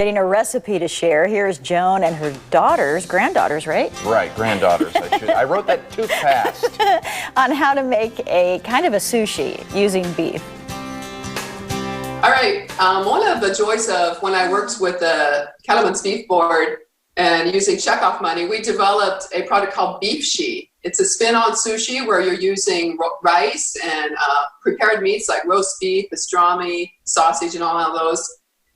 Getting a recipe to share. Here's Joan and her daughters, granddaughters, right? Right, granddaughters. I wrote that too fast. On how to make a kind of a sushi using beef. All right, one of the joys of when I worked with the Cattlemen's Beef Board and using checkoff money, we developed a product called Beefshi. It's a spin on sushi where you're using rice and prepared meats like roast beef, pastrami, sausage, and all of those.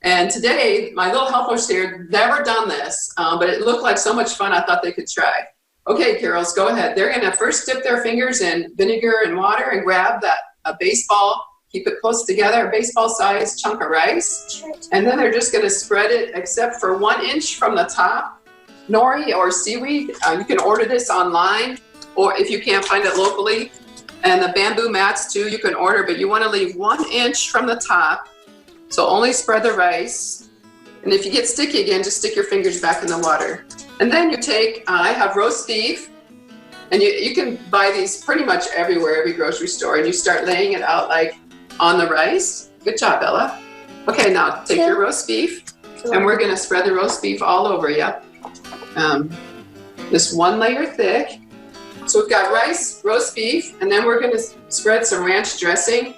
And today, my little helpers here never done this, but it looked like so much fun, I thought they could try. Okay, Carols, go ahead. They're gonna first dip their fingers in vinegar and water and grab a baseball, keep it close together, a baseball-sized chunk of rice. And then they're just gonna spread it, except for 1 inch from the top. Nori or seaweed, you can order this online, or if you can't find it locally. And the bamboo mats too, you can order, but you wanna leave 1 inch from the top. So only spread the rice. And if you get sticky again, just stick your fingers back in the water. And then you take, I have roast beef, and you can buy these pretty much everywhere, every grocery store, and you start laying it out like on the rice. Good job, Bella. Okay, now take your roast beef, and we're gonna spread the roast beef all over you. This 1 layer thick. So we've got rice, roast beef, and then we're gonna spread some ranch dressing.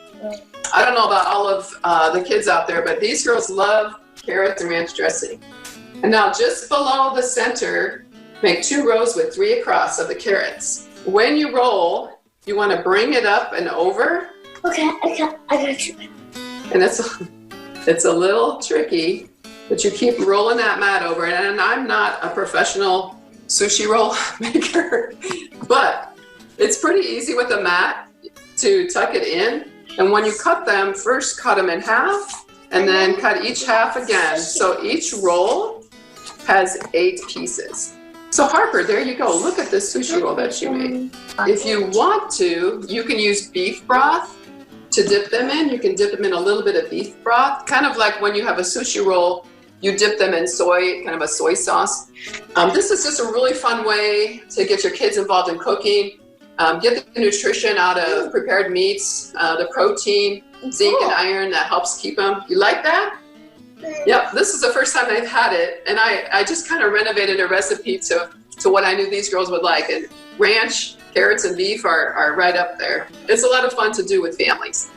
I don't know about all of the kids out there, but these girls love carrots and ranch dressing. And now just below the center, make 2 rows with 3 across of the carrots. When you roll, you want to bring it up and over. Okay, I got you. And it's a little tricky, but you keep rolling that mat over. And I'm not a professional sushi roll maker, but it's pretty easy with a mat to tuck it in. And when you cut them, first cut them in half, and then cut each half again. So each roll has 8 pieces. So Harper, there you go. Look at this sushi roll that she made. If you want to, you can use beef broth to dip them in. You can dip them in a little bit of beef broth, kind of like when you have a sushi roll, you dip them in soy, kind of a soy sauce. This is just a really fun way to get your kids involved in cooking. Get the nutrition out of prepared meats, the protein, zinc and iron that helps keep them. You like that? Yep, this is the first time I've had it, and I just kind of renovated a recipe to what I knew these girls would like. And ranch, carrots, and beef are right up there. It's a lot of fun to do with families.